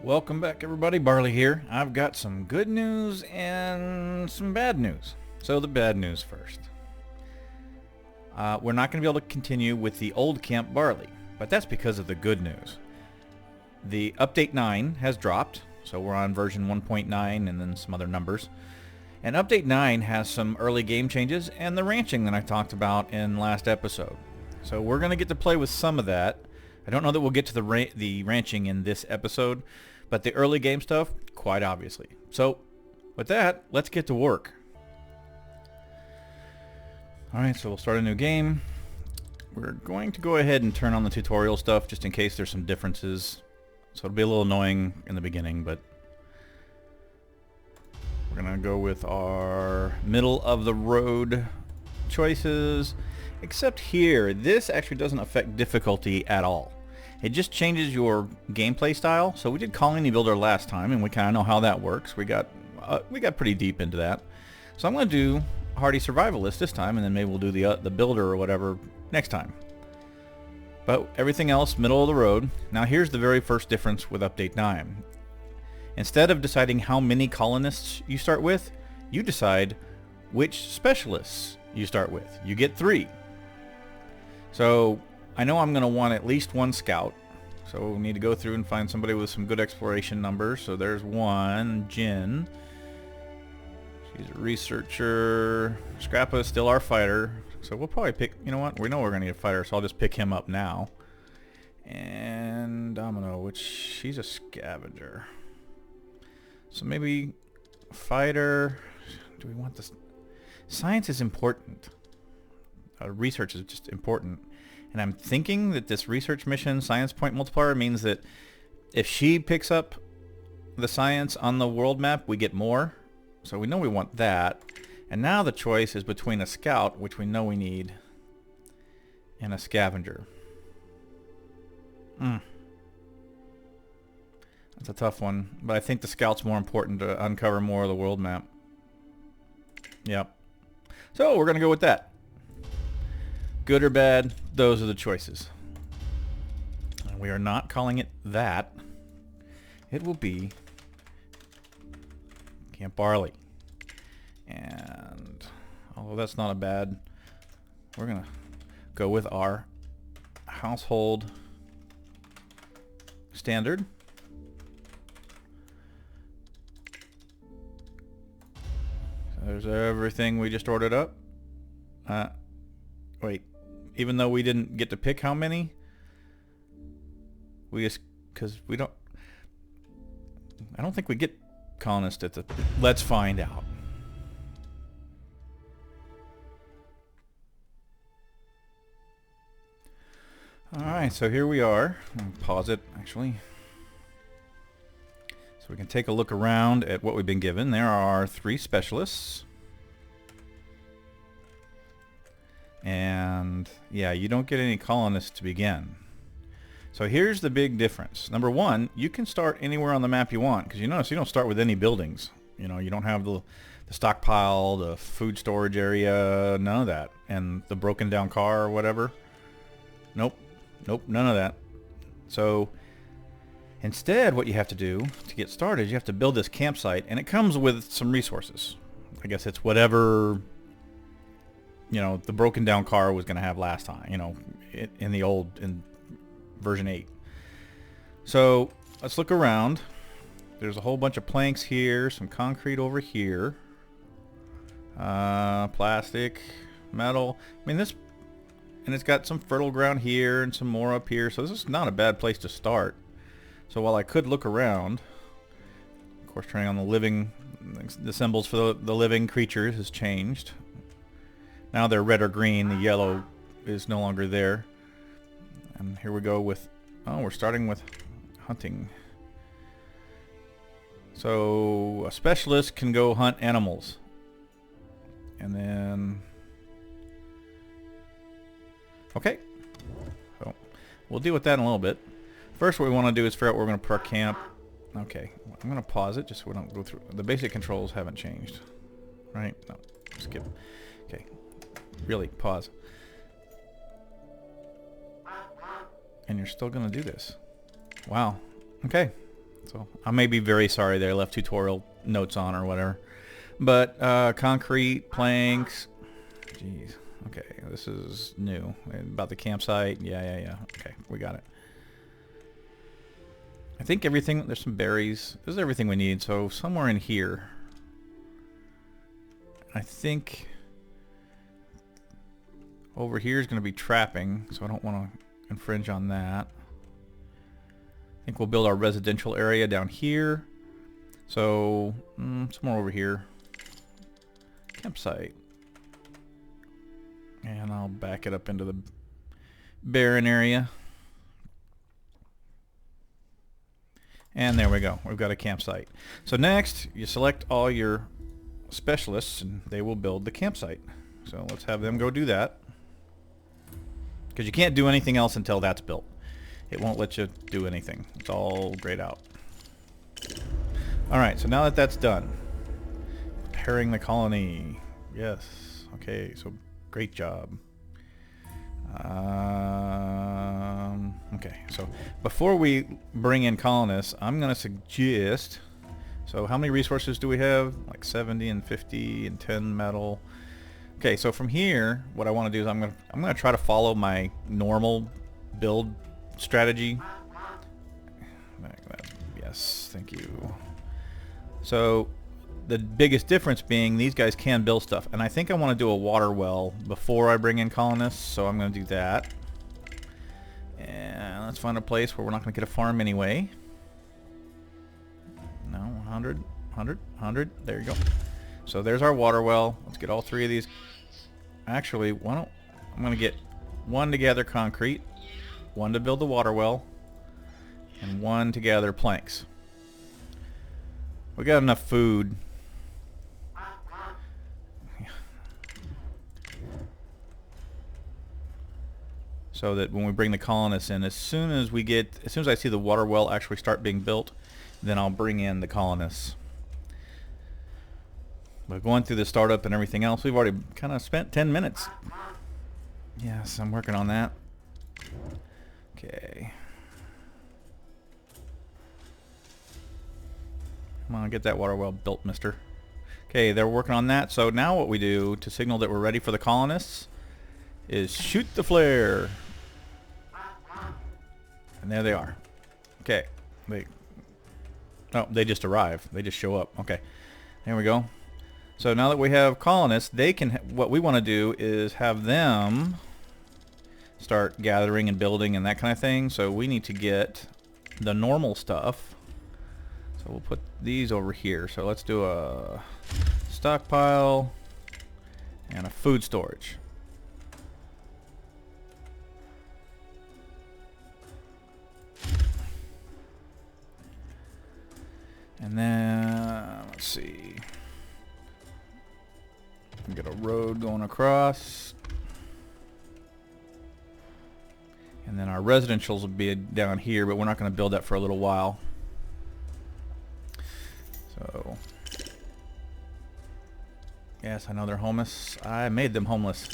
Welcome back, everybody. Barley here. I've got some good news and some bad news. So the bad news first. We're not going to be able to continue with the old Camp Barley, but that's because of the good news. The update 9 has dropped, so we're on version 1.9 and then some other numbers. And update 9 has some early game changes and the ranching that I talked about in last episode. So we're going to get to play with some of that. I don't know that we'll get to the ranching in this episode, but the early game stuff, quite obviously. So with that, let's get to work. Alright, so we'll start a new game. We're going to go ahead and turn on the tutorial stuff just in case there's some differences. So it'll be a little annoying in the beginning, but we're going to go with our middle of the road choices. Except here, this actually doesn't affect difficulty at all. It just changes your gameplay style. So we did colony builder last time, and we kind of know how that works. We got pretty deep into that. So I'm going to do hardy survivalist this time, and then maybe we'll do the builder or whatever next time. But everything else, middle of the road. Now here's the very first difference with update 9. Instead of deciding how many colonists you start with, you decide which specialists you start with. You get 3. So I know I'm going to want at least 1 scout. So we need to go through and find somebody with some good exploration numbers. So there's 1, Jin. She's a researcher. Scrappa is still our fighter. So we'll probably pick, you know what? We know we're going to get a fighter, so I'll just pick him up now. And Domino, which she's a scavenger. So maybe fighter. Do we want this? Science is important. Research is just important. And I'm thinking that this research mission science point multiplier means that if she picks up the science on the world map, we get more. So we know we want that. And now the choice is between a scout, which we know we need, and a scavenger. That's a tough one, but I think the scout's more important to uncover more of the world map. Yep. So we're going to go with that. Good or bad, those are the choices. And we are not calling it that. It will be Camp Barley. And although that's not a bad, we're going to go with our household standard. So there's everything we just ordered up. Wait. Even though we didn't get to pick how many, we just, because we don't, I don't think we get colonists at the, let's find out. Alright, so here we are. I'll pause it, actually. So we can take a look around at what we've been given. There are 3 specialists. And yeah, you don't get any colonists to begin. So here's the big difference. Number 1, you can start anywhere on the map you want, because you notice you don't start with any buildings. You know, you don't have the stockpile, the food storage area, none of that. And the broken down car or whatever. Nope, none of that. So instead, what you have to do to get started, you have to build this campsite, and it comes with some resources. I guess it's whatever, you know, the broken down car was going to have last time, you know, in version 8. So let's look around. There's a whole bunch of planks here, some concrete over here, plastic, metal. I mean, this, and it's got some fertile ground here and some more up here. So this is not a bad place to start. So while I could look around, of course, turning on the symbols for the living creatures has changed. Now they're red or green. The yellow is no longer there. And here we go with, we're starting with hunting. So a specialist can go hunt animals. And then, okay. So we'll deal with that in a little bit. First, what we want to do is figure out where we're going to put our camp. Okay, I'm going to pause it just so we don't go through. The basic controls haven't changed. Right? No, skip. Okay. Really, pause. And you're still going to do this. Wow. Okay. So I may be very sorry there. I left tutorial notes on or whatever. But concrete, planks. Jeez. Okay, this is new. About the campsite. Yeah. Okay, we got it. I think everything, there's some berries. This is everything we need. So somewhere in here, I think over here is going to be trapping. So I don't want to infringe on that. I think we'll build our residential area down here. So somewhere over here. Campsite. And I'll back it up into the barren area. And there we go. We've got a campsite. So next, you select all your specialists and they will build the campsite. So let's have them go do that. Because you can't do anything else until that's built. It won't let you do anything. It's all grayed out. Alright, so now that that's done, preparing the colony. Yes. Okay, so great job. Okay, so before we bring in colonists, I'm going to suggest, so how many resources do we have? Like 70 and 50 and 10 metal. Okay, so from here, what I want to do is I'm going to try to follow my normal build strategy. Yes, thank you. So the biggest difference being these guys can build stuff, and I think I want to do a water well before I bring in colonists, so I'm going to do that. And let's find a place where we're not going to get a farm anyway. No, 100, 100, 100. There you go. So there's our water well. Let's get all three of these. Actually, I'm going to get one to gather concrete, one to build the water well, and one to gather planks. We got enough food. So that when we bring the colonists in, as soon as I see the water well actually start being built, then I'll bring in the colonists. But going through the startup and everything else, we've already kind of spent 10 minutes. Yes, I'm working on that. Okay. Come on, get that water well built, mister. Okay, they're working on that. So now what we do to signal that we're ready for the colonists is shoot the flare. And there they are. Okay. They just arrive. They just show up. Okay. There we go. So now that we have colonists, what we want to do is have them start gathering and building and that kind of thing. So we need to get the normal stuff. So we'll put these over here. So let's do a stockpile and a food storage. And then, let's see. Get a road going across. And then our residentials will be down here, but we're not going to build that for a little while. So, yes, I know they're homeless. I made them homeless.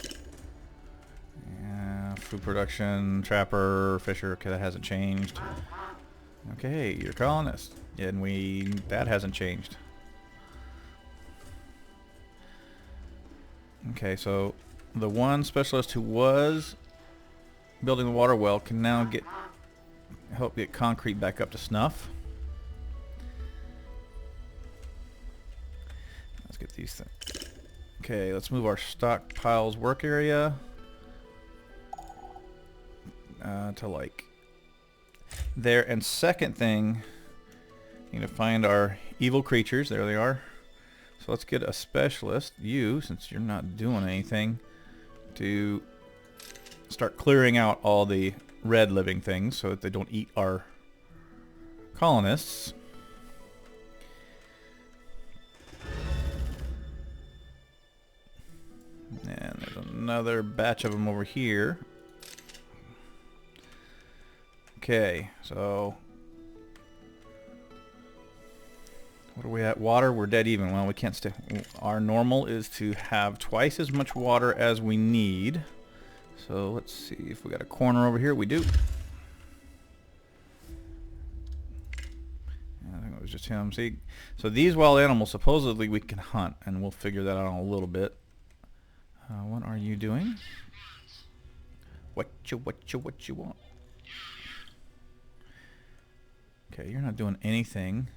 Yeah, food production, trapper, fisher, okay, that hasn't changed. Okay, you're colonists. And that hasn't changed. Okay, so the one specialist who was building the water well can now help get concrete back up to snuff. Let's get these things. Okay, let's move our stockpiles work area to like there. And second thing, need to find our evil creatures. There they are. So let's get a specialist, you, since you're not doing anything, to start clearing out all the red living things so that they don't eat our colonists. And there's another batch of them over here. Okay, so what are we at? Water, we're dead even. Well, we can't stay. Our normal is to have twice as much water as we need. So let's see if we got a corner over here. We do. was just him. See, so these wild animals supposedly we can hunt, and we'll figure that out in a little bit. What are you doing? What you want? Okay, you're not doing anything.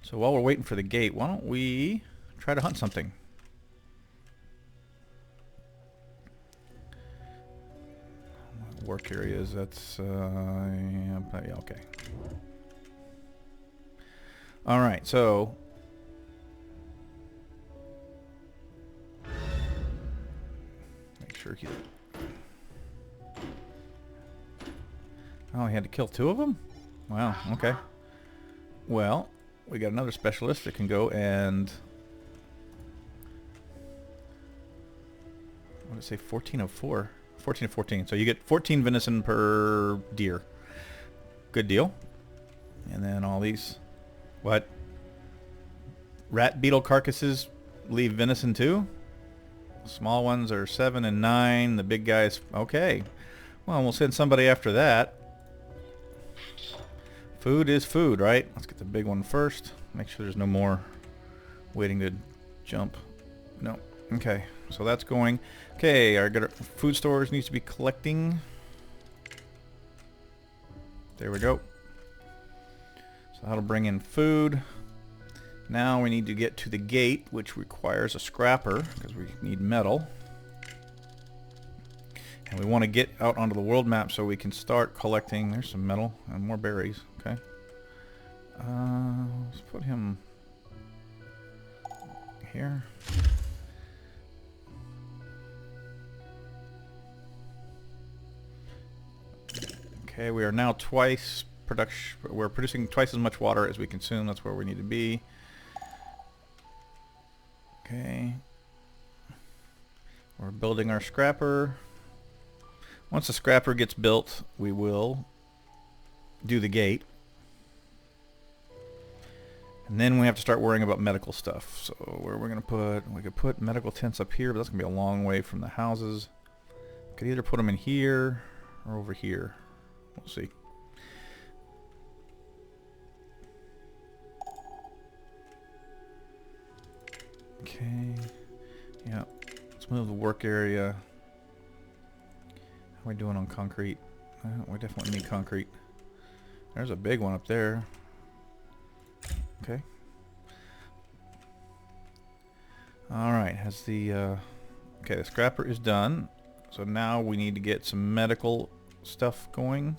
So while we're waiting for the gate, why don't we try to hunt something? Work areas, that's yeah, okay. All right, so make sure he. Oh, he had to kill 2 of them? Wow, okay. Well, we got another specialist that can go and what did it say? 14 of 4. 14 of 14. So you get 14 venison per deer. Good deal. And then all these, what? Rat beetle carcasses leave venison too? Small ones are 7 and 9. The big guys, okay. Well, we'll send somebody after that. Food is food, right? Let's get the big one first. Make sure there's no more waiting to jump. No. Okay. So that's going. Okay, our food storage needs to be collecting. There we go. So that'll bring in food. Now we need to get to the gate, which requires a scrapper because we need metal. And we want to get out onto the world map so we can start collecting. There's some metal and more berries. Okay. Let's put him here. Okay, we are now we're producing twice as much water as we consume. That's where we need to be. Okay. We're building our scrapper. Once the scrapper gets built, we will do the gate. And then we have to start worrying about medical stuff. So where we're going to put, we could put medical tents up here, but that's going to be a long way from the houses. Could either put them in here or over here. We'll see. Okay. Yeah. Let's move the work area. How are we doing on concrete? We definitely need concrete. There's a big one up there. Okay. Alright, has the okay, the scrapper is done. So now we need to get some medical stuff going.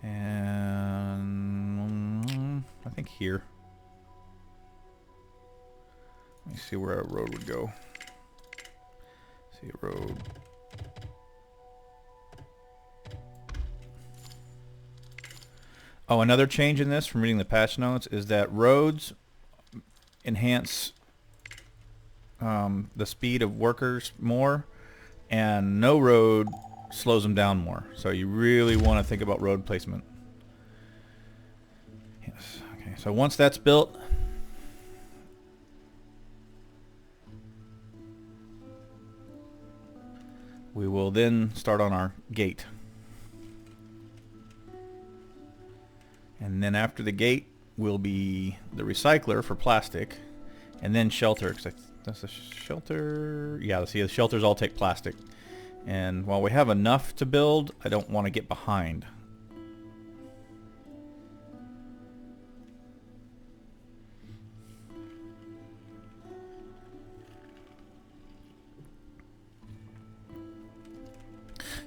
And I think here. Let me see where our road would go. See a road. Oh, another change in this from reading the patch notes is that roads enhance the speed of workers more, and no road slows them down more. So you really want to think about road placement. Yes. Okay. So once that's built, we will then start on our gate. And then after the gate will be the recycler for plastic, and then shelter. Cause that's a shelter. Yeah, see, the shelters all take plastic. And while we have enough to build, I don't want to get behind.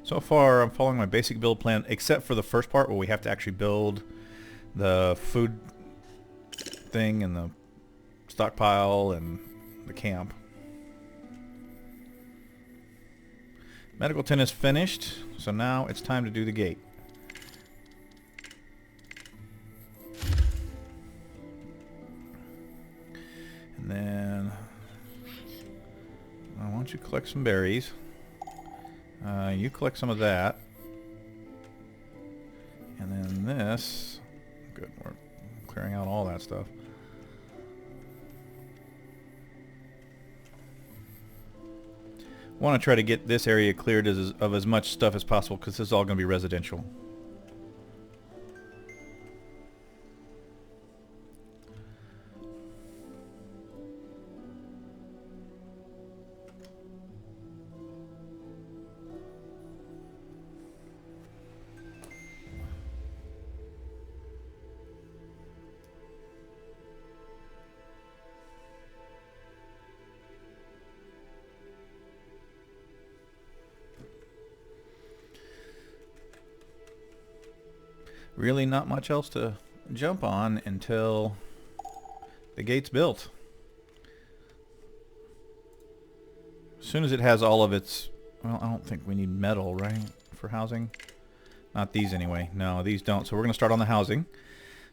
So far, I'm following my basic build plan, except for the first part where we have to actually build the food thing and the stockpile and the camp. Medical tent is finished, so now it's time to do the gate. And then I want you to collect some berries. You collect some of that. And then this, good, we're clearing out all that stuff. Want to try to get this area cleared of as much stuff as possible because this is all going to be residential. really not much else to jump on until the gate's built. As soon as it has all of its... Well, I don't think we need metal, right, for housing? Not these anyway. No, these don't. So we're going to start on the housing.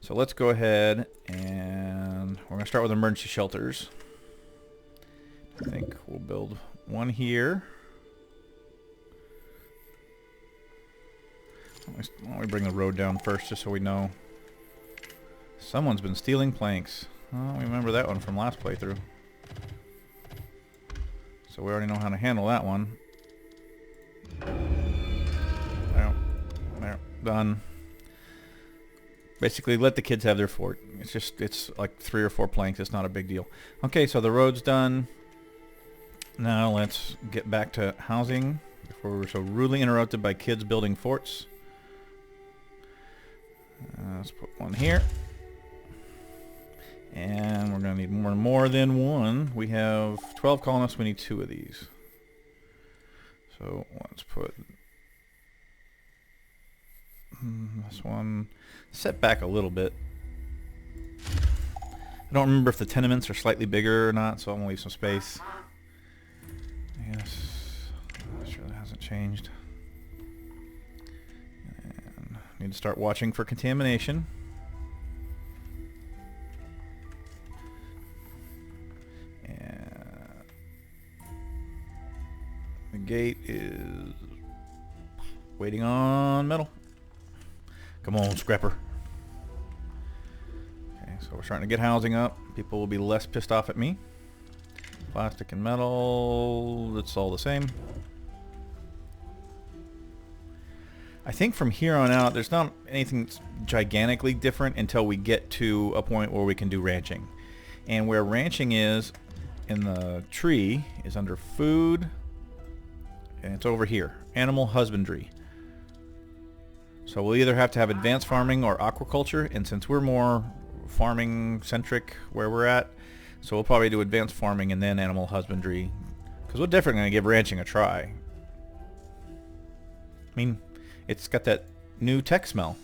So let's go ahead and we're going to start with emergency shelters. I think we'll build one here. Why don't we bring the road down first just so we know. Someone's been stealing planks. Oh, we remember that one from last playthrough. So we already know how to handle that one. There. Done. Basically, let the kids have their fort. It's like 3 or 4 planks. It's not a big deal. Okay, so the road's done. Now let's get back to housing before we were so rudely interrupted by kids building forts. Let's put one here. And we're going to need more than one. We have 12 colonists. We need 2 of these. So let's put this one set back a little bit. I don't remember if the tenements are slightly bigger or not, so I'm going to leave some space. Yes, I'm sure that hasn't changed. And need to start watching for contamination. And the gate is waiting on metal. Come on, scrapper. Okay, so we're starting to get housing up. People will be less pissed off at me. Plastic and metal, it's all the same. I think from here on out, there's not anything that's gigantically different until we get to a point where we can do ranching. And where ranching is in the tree is under food, and it's over here, animal husbandry. So we'll either have to have advanced farming or aquaculture, and since we're more farming centric where we're at, so we'll probably do advanced farming and then animal husbandry, because we're definitely going to give ranching a try. I mean, it's got that new tech smell.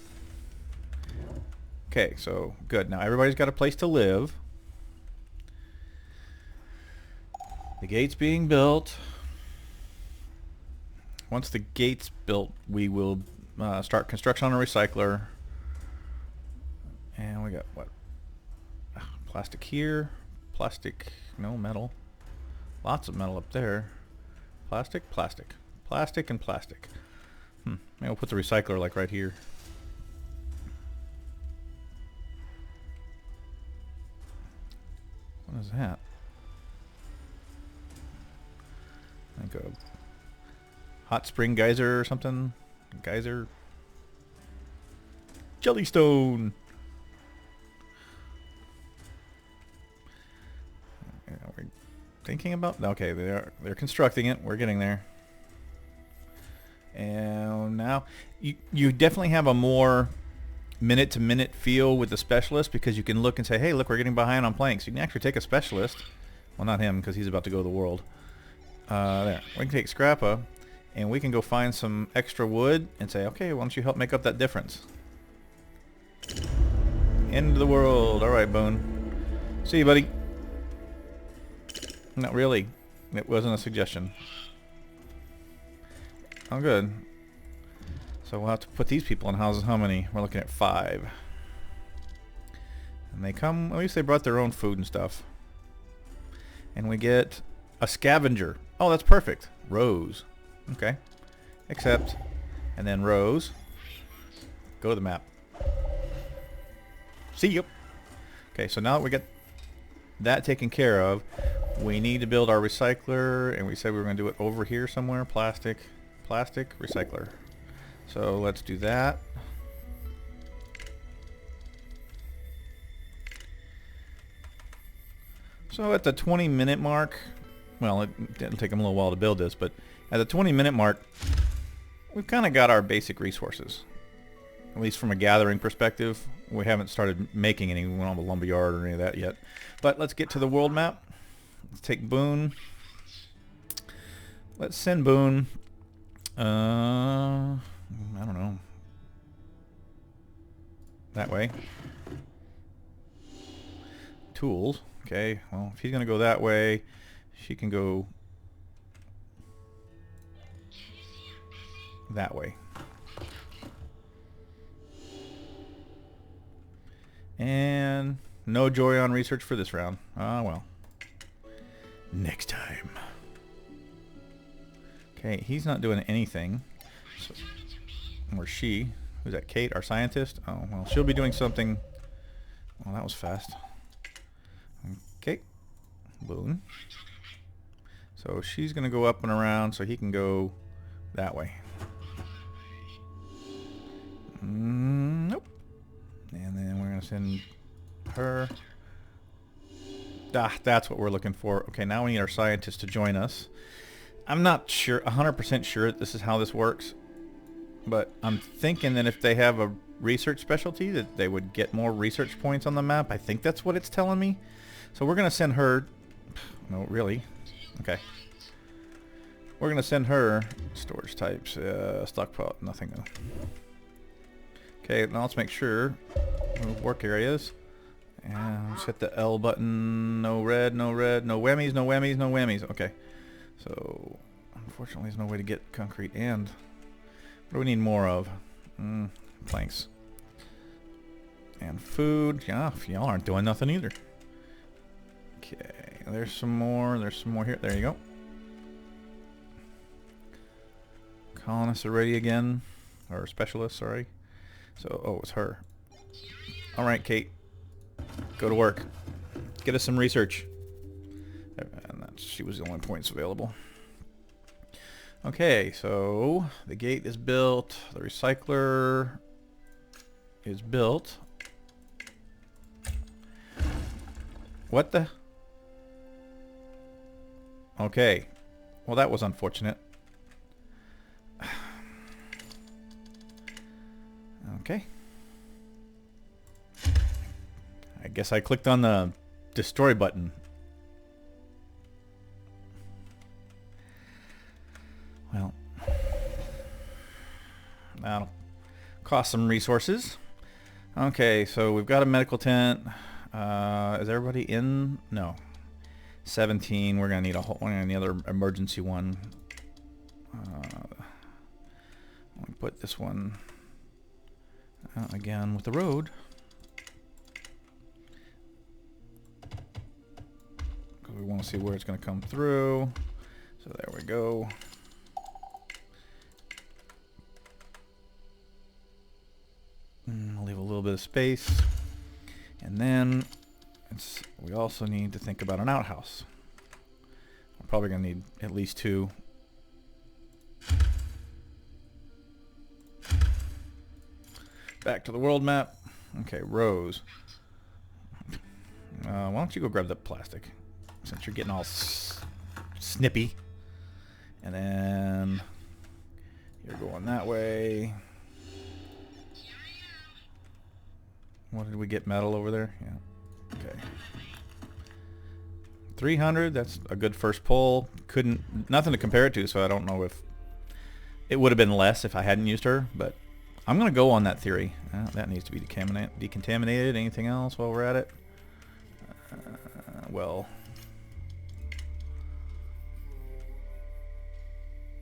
Okay, so good. Now everybody's got a place to live. The gate's being built. Once the gate's built, we will start construction on a recycler. And we got what? Plastic here. Plastic, no, metal. Lots of metal up there. Plastic, plastic. Plastic and plastic. Maybe we'll put the recycler like right here. What is that? Like a hot spring geyser or something? Geyser? Jellystone! We're thinking about... Okay, they're constructing it. We're getting there. And now you definitely have a more minute-to-minute feel with the specialist, because you can look and say, hey, look, we're getting behind on planks. You can actually take a specialist. Well, not him, because he's about to go to the world. There. We can take Scrappa, and we can go find some extra wood and say, okay, why don't you help make up that difference? End of the world. All right, Boone. See you, buddy. Not really. It wasn't a suggestion. Oh, good. So we'll have to put these people in houses. How many? We're looking at 5. And they come, at least they brought their own food and stuff. And we get a scavenger. Oh, that's perfect. Rose. Okay. Accept. And then Rose. Go to the map. See you. Okay, so now that we get that taken care of, we need to build our recycler, and we said we were going to do it over here somewhere. Plastic, recycler. So let's do that. So at the 20-minute mark, well, it didn't take them a little while to build this, but at the 20-minute mark, we've kind of got our basic resources. At least from a gathering perspective. We haven't started making any. We don't have a lumberyard or any of that yet. But let's get to the world map. Let's take Boone. Let's send Boone. I don't know. that way. Tools. Okay, well, if he's going to go that way, she can go that way. And no joy on research for this round. Ah, well. Next time. Okay, he's not doing anything. So, or she. Who's that? Kate, our scientist? Oh, well, she'll be doing something. Well, that was fast. Okay. Boom. So she's going to go up and around so he can go that way. Nope. And then we're going to send her. Ah, that's what we're looking for. Okay, now we need our scientist to join us. I'm not sure, 100% sure this is how this works. But I'm thinking that if they have a research specialty, that they would get more research points on the map. I think that's what it's telling me. So we're going to send her... No, really? Okay. We're going to send her... Storage types. Stockpile. Nothing, though. Okay, now let's make sure. Move work areas. And let's hit the L button. No red, no red. No whammies, no whammies, no whammies. Okay. So, unfortunately, there's no way to get concrete and... What do we need more of? Planks. And food. Yeah, y'all aren't doing nothing either. Okay, there's some more. There's some more here. There you go. Colonists are ready again. Or specialists, sorry. So, oh, it's her. Alright, Kate. Go to work. Get us some research. And she was the only points available. Okay, so the gate is built. The recycler is built. What the? Okay. Well, that was unfortunate. Okay. I guess I clicked on the destroy button. Well, that'll cost some resources. Okay, so we've got a medical tent. Is everybody in? No. 17. We're gonna need a whole. We're gonna need another emergency one. I'll put this one again with the road. Because we want to see where it's gonna come through. So there we go. I'll leave a little bit of space. And then we also need to think about an outhouse. We're probably going to need at least 2. Back to the world map. Okay, Rose. Why don't you go grab the plastic, since you're getting all snippy. And then you're going that way. What did we get? Metal over there? Yeah. Okay. 300, that's a good first pull. Nothing to compare it to, so I don't know if it would have been less if I hadn't used her, but I'm going to go on that theory. That needs to be decontaminated. Anything else while we're at it? Well.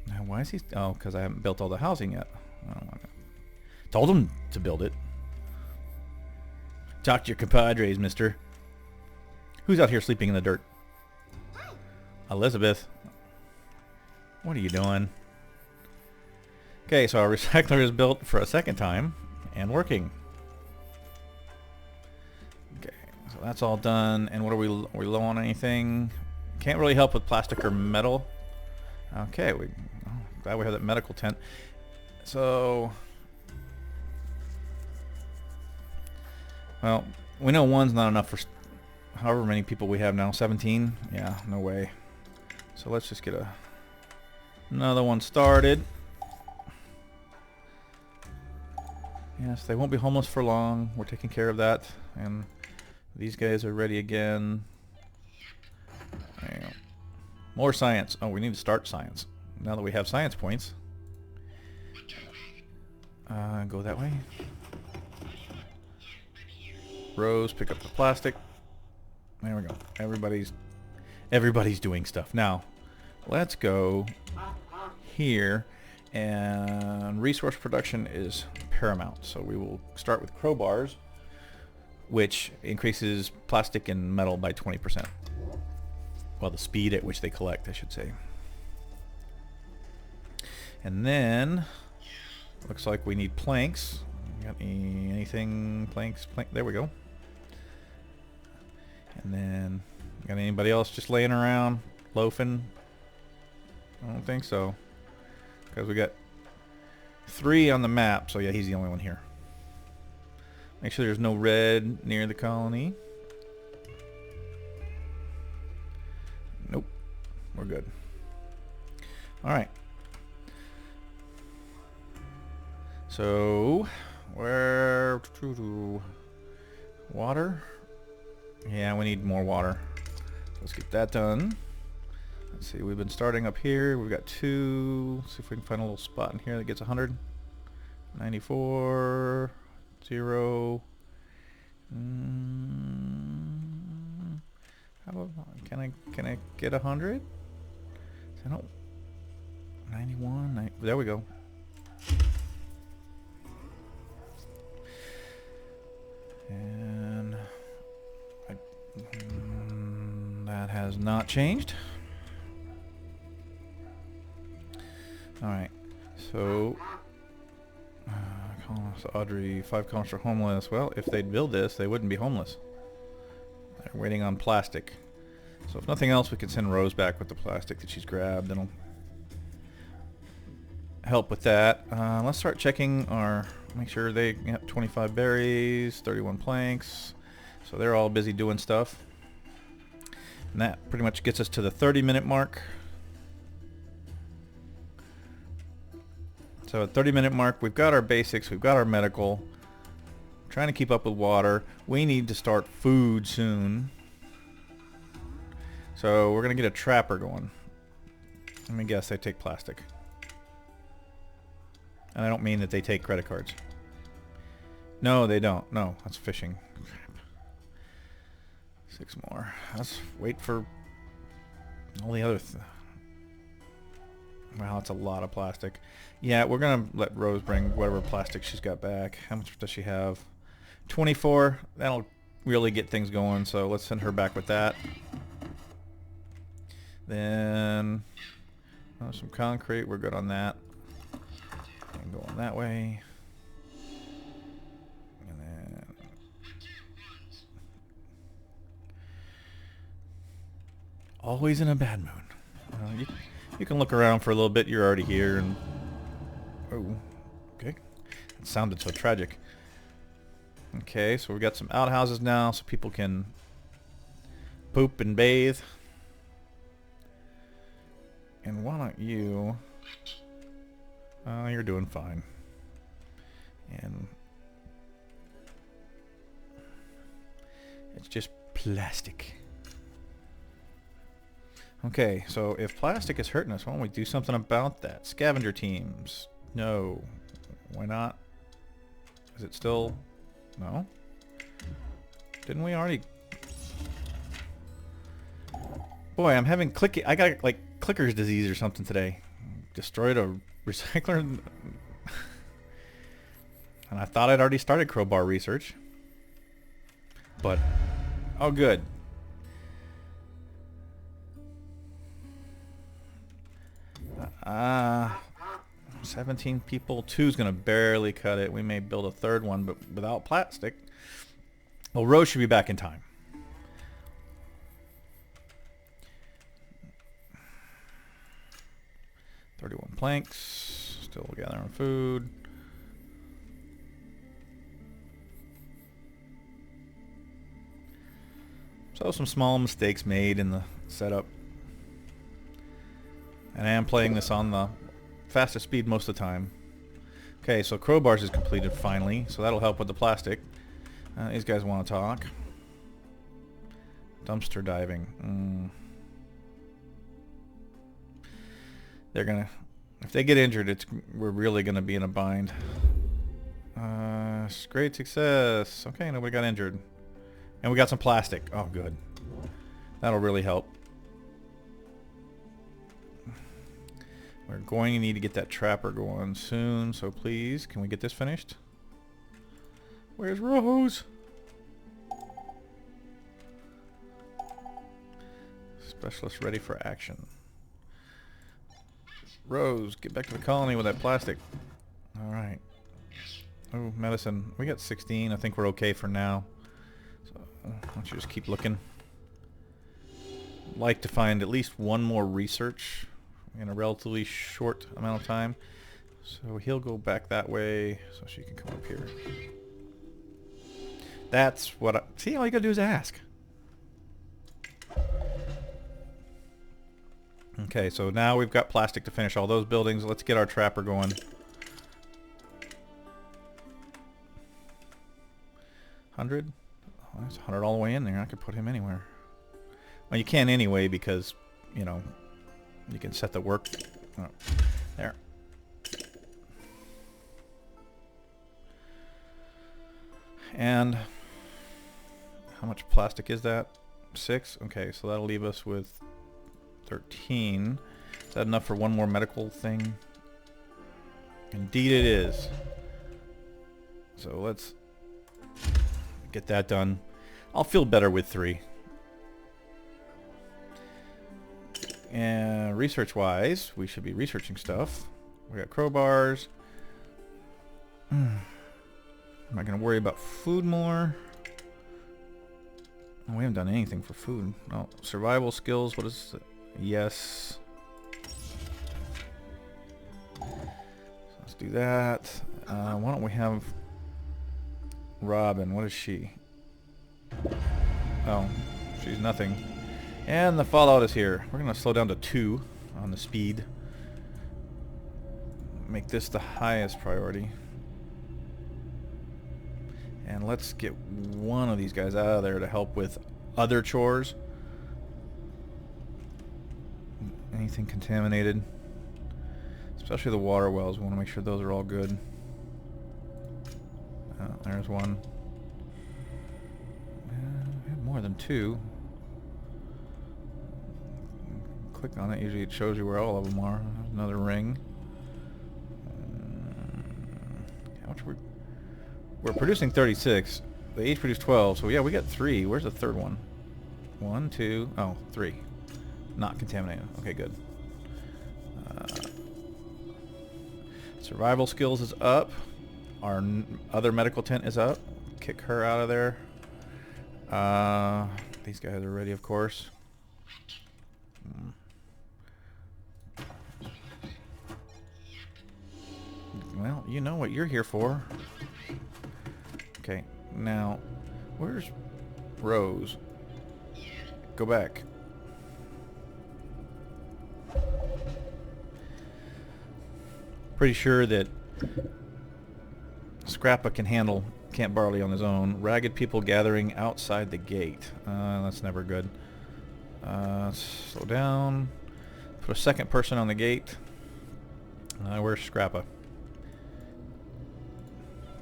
Now, why is he... Oh, because I haven't built all the housing yet. Oh, my God. Told him to build it. Talk to your compadres, mister. Who's out here sleeping in the dirt? Hi. Elizabeth. What are you doing? Okay, so our recycler is built for a second time and working. Okay, so that's all done. And what are we low on anything? Can't really help with plastic or metal. Okay, glad we have that medical tent. So... Well, we know 1's not enough for however many people we have now. 17? Yeah, no way. So let's just get another one started. Yes, they won't be homeless for long. We're taking care of that. And these guys are ready again. There you go. More science. Oh, we need to start science. Now that we have science points. Go that way. Rose, pick up the plastic. There we go. Everybody's doing stuff. Now, let's go here, and resource production is paramount. So we will start with crowbars, which increases plastic and metal by 20%. Well, the speed at which they collect, I should say. And then, looks like we need planks. Got anything? Planks? There we go. And then, got anybody else just laying around, loafing? I don't think so. Because we got 3 on the map, so yeah, he's the only one here. Make sure there's no red near the colony. Nope. We're good. Alright. So, where... Water? Yeah, we need more water. Let's get that done. Let's see, we've been starting up here. We've got 2. Let's see if we can find a little spot in here that gets 100. 94... 0. How about, can I get 100? I don't. 91. There we go. And that has not changed. All right. So. Audrey, 5 colonists are homeless. Well, if they'd build this, they wouldn't be homeless. They're waiting on plastic. So if nothing else, we can send Rose back with the plastic that she's grabbed. That'll help with that. Let's start checking our... Make sure they have 25 berries, 31 planks. So they're all busy doing stuff. And that pretty much gets us to the 30-minute mark. So at 30-minute mark, we've got our basics, we've got our medical. Trying to keep up with water. We need to start food soon. So we're going to get a trapper going. Let me guess, they take plastic. And I don't mean that they take credit cards. No, they don't. No, that's fishing. Crap. 6 more. Let's wait for all the other... Wow, that's a lot of plastic. Yeah, we're going to let Rose bring whatever plastic she's got back. How much does she have? 24. That'll really get things going, so let's send her back with that. Then, some concrete. We're good on that. And going that way. And then... Always in a bad mood. You can look around for a little bit. You're already here, and oh, okay. That sounded so tragic. Okay, so we've got some outhouses now, so people can poop and bathe. And why don't you? You're doing fine. And it's just plastic. Okay, so if plastic is hurting us, why don't we do something about that? Scavenger teams. No. Why not? Is it still... No? Didn't we already... Boy, I'm having I got like clicker's disease or something today. Destroyed a recycler. And I thought I'd already started crowbar research. But... Oh, good. 17 people. 2's gonna barely cut it. We may build a 3rd one, but without plastic. Well, Rose should be back in time. $31 planks. Still gathering food. So some small mistakes made in the setup. And I am playing this on the fastest speed most of the time. Okay, so crowbars is completed finally, so that'll help with the plastic. These guys want to talk. Dumpster diving. They're gonna... If they get injured, we're really gonna be in a bind. Great success. Okay, nobody got injured. And we got some plastic. Oh, good. That'll really help. We're going to need to get that trapper going soon, so please, can we get this finished? Where's Rose? Specialist ready for action. Rose, get back to the colony with that plastic. Alright. Oh, medicine. We got 16. I think we're okay for now. So, why don't you just keep looking. I'd like to find at least one more research in a relatively short amount of time. So he'll go back that way so she can come up here. That's what I... See, all you gotta do is ask. Okay, so now we've got plastic to finish all those buildings. Let's get our trapper going. 100? Oh, that's 100 all the way in there. I could put him anywhere. Well, you can anyway because, you know, you can set the work. Oh, there. And how much plastic is that? 6? Okay, so that'll leave us with 13. Is that enough for one more medical thing? Indeed it is. So let's get that done. I'll feel better with 3. And research-wise, we should be researching stuff. We got crowbars. Am I going to worry about food more? Oh, we haven't done anything for food. Oh, survival skills. What is it? Yes. So let's do that. Why don't we have Robin? What is she? Oh, she's nothing. And the fallout is here. We're going to slow down to 2 on the speed. Make this the highest priority. And let's get one of these guys out of there to help with other chores. Anything contaminated. Especially the water wells. We want to make sure those are all good. There's one. We have more than 2. Click on it, usually it shows you where all of them are. There's another ring. How much we're producing 36. They each produce 12, so yeah, we got 3. Where's the third one? 1, 2, oh, 3. Not contaminated. Okay, good. Survival skills is up. Our other medical tent is up. Kick her out of there. These guys are ready, of course. Well, you know what you're here for. Okay, now, where's Rose? Go back. Pretty sure that Scrappa can handle Camp Barley on his own. Ragged people gathering outside the gate. That's never good. Slow down. Put a second person on the gate. Where's Scrappa?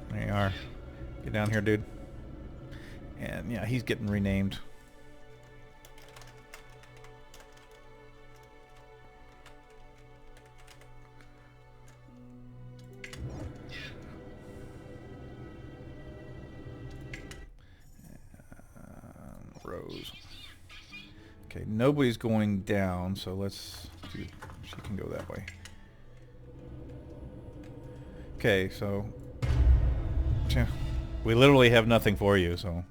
There you are. Get down here, dude. And yeah, he's getting renamed. Rose. Okay, nobody's going down, so let's see. She can go that way. Okay, so we literally have nothing for you, so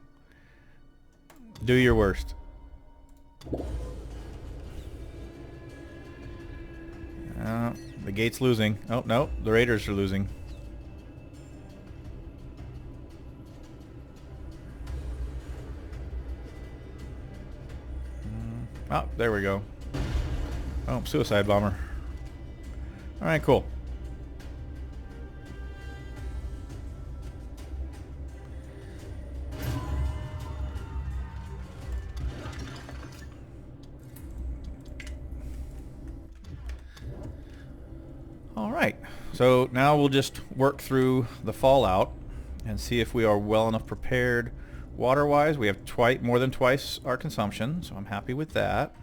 do your worst. The gate's losing. Oh, no, the Raiders are losing. Oh, there we go. Oh, suicide bomber. Alright, cool. Alright, so now we'll just work through the fallout and see if we are well enough prepared Water-wise, we have more than twice our consumption, so I'm happy with that.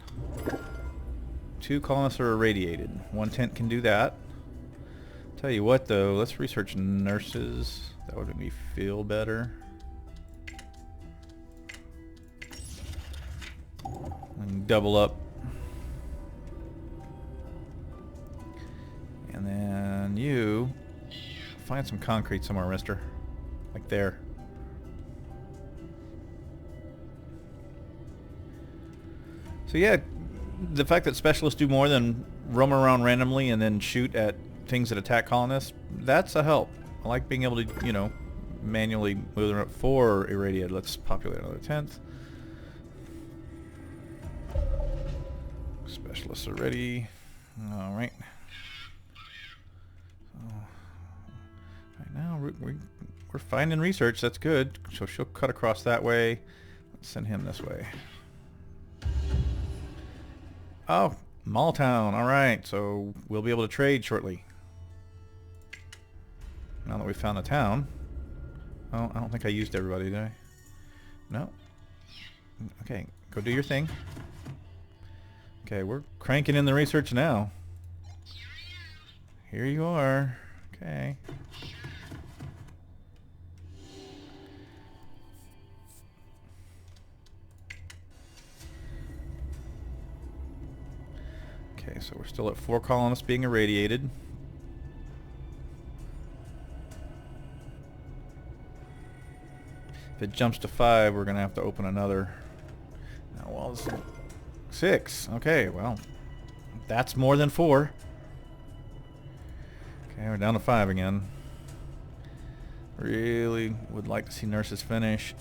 2 colonists are irradiated. 1 tent can do that. Tell you what, though, let's research nurses. That would make me feel better. And double up. And then you find some concrete somewhere, mister. Like there. So yeah, the fact that specialists do more than roam around randomly and then shoot at things that attack colonists, that's a help. I like being able to, you know, manually move them up. 4 irradiated. Let's populate another 10th. Specialists are ready. All right. Right now we're finding research. That's good. So she'll cut across that way. Let's send him this way. Oh, Mall Town. All right. So we'll be able to trade shortly. Now that we found a town. Oh, I don't think I used everybody, did I? No. Okay, go do your thing. Okay, we're cranking in the research now. Here you are. Okay. Okay, so we're still at 4 colonists being irradiated. If it jumps to 5, we're going to have to open another. Now, well, 6. Okay, well, that's more than 4. Okay, we're down to 5 again. Really would like to see nurses finish.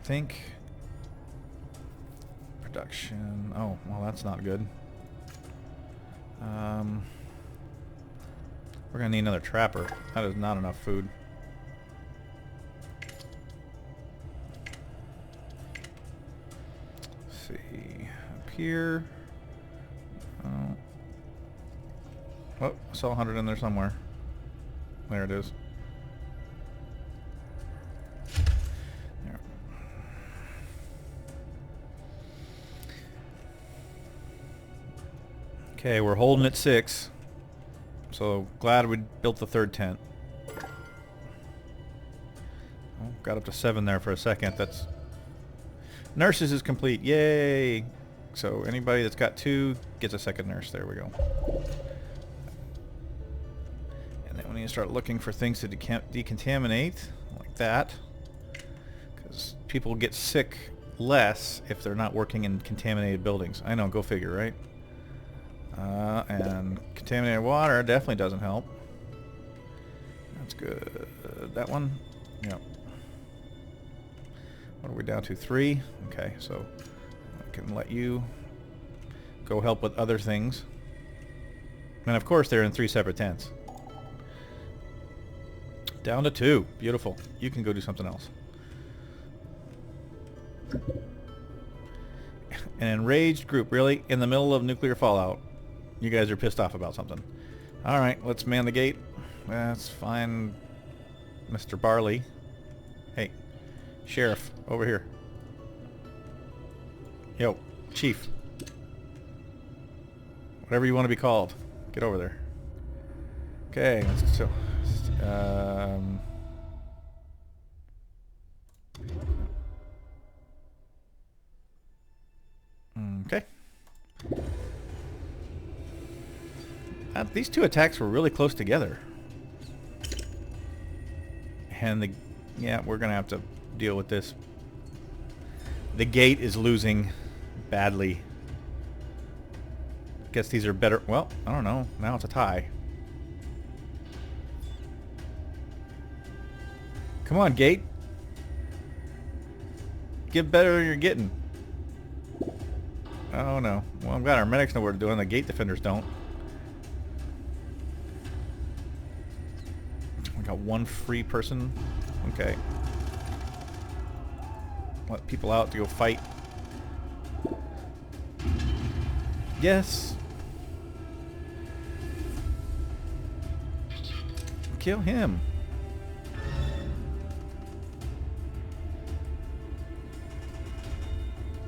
Think production. Oh, well, that's not good. We're gonna need another trapper. That is not enough food. Let's see, up here. Oh, I saw 100 in there somewhere. There it is. There. Okay, we're holding at 6. So glad we built the 3rd tent. Oh, got up to 7 there for a second. That's nurses is complete. Yay! So anybody that's got 2 gets a 2nd nurse. There we go. And then we need to start looking for things to decontaminate like that, because people get sick less if they're not working in contaminated buildings. I know, go figure, right? And contaminated water definitely doesn't help. That's good. That one? Yep. What are we down to? 3? Okay, so I can let you go help with other things. And of course they're in 3 separate tents. Down to 2. Beautiful. You can go do something else. An enraged group, really? In the middle of nuclear fallout. You guys are pissed off about something. Alright, let's man the gate. That's fine, Mr. Barley. Hey, Sheriff, over here. Yo, Chief. Whatever you want to be called. Get over there. Okay, let's so okay. These 2 attacks were really close together. And yeah, we're gonna have to deal with this. The gate is losing badly. Guess these are better. Well, I don't know. Now it's a tie. Come on, gate. Get better than you're getting. Oh no. Well, I'm glad our medics know what they're doing. The gate defenders don't. We got 1 free person. Okay. Let people out to go fight. Yes. kill him.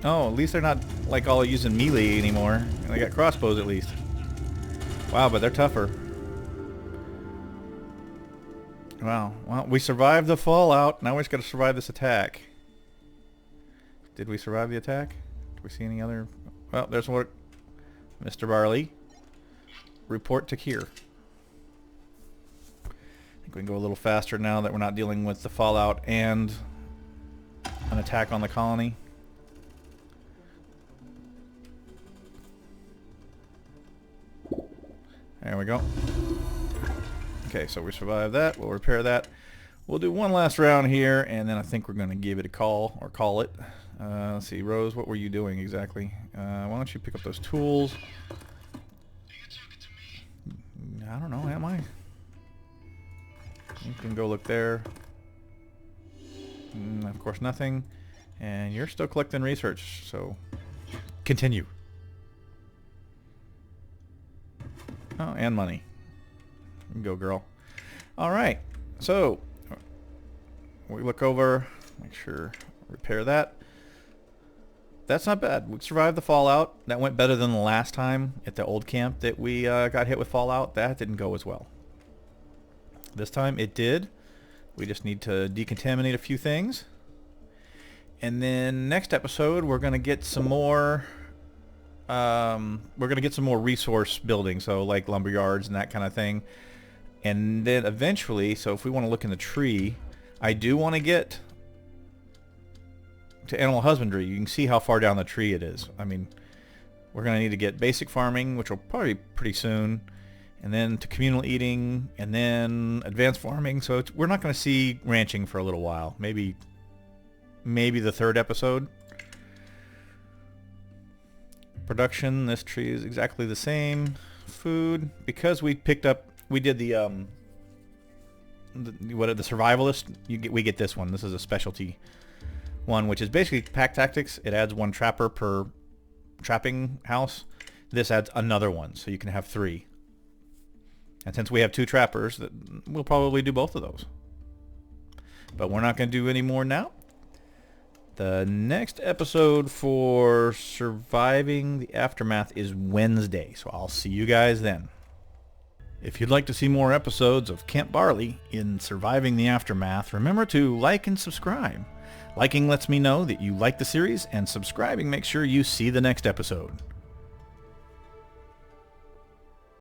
Oh, at least they're not like all using melee anymore. They got crossbows at least. Wow, but they're tougher. Wow. Well, we survived the fallout. Now we just got to survive this attack. Did we survive the attack? Do we see any other? Well, there's what. Mr. Barley. Report to Kier. I think we can go a little faster now that we're not dealing with the fallout and an attack on the colony. There we go. Okay, so we survived that. We'll repair that. We'll do one last round here, and then I think we're going to give it a call, or call it. Let's see, Rose, what were you doing exactly? Why don't you pick up those tools? I don't know, am I? You can go look there. Of course, nothing. And you're still collecting research, so continue. Oh, and money. Go, girl. All right. So we look over, make sure, repair that. That's not bad. We survived the fallout. That went better than the last time at the old camp that we got hit with fallout. That didn't go as well. This time it did. We just need to decontaminate a few things. And then next episode we're going to get some more resource building, so like lumber yards and that kind of thing. And then eventually, so if we want to look in the tree, I do want to get to animal husbandry. You can see how far down the tree it is. I mean, we're going to need to get basic farming, which will probably be pretty soon, and then to communal eating, and then advanced farming. So we're not going to see ranching for a little while. Maybe the third episode. Production, this tree is exactly the same. Food, because we picked up, we did the survivalist, we get this one. This is a specialty one, which is basically pack tactics. It adds one trapper per trapping house. This adds another one, so you can have 3. And since we have 2 trappers, we'll probably do both of those. But we're not going to do any more now. The next episode for Surviving the Aftermath is Wednesday, so I'll see you guys then. If you'd like to see more episodes of Camp Barley in Surviving the Aftermath, remember to like and subscribe. Liking lets me know that you like the series, and subscribing makes sure you see the next episode.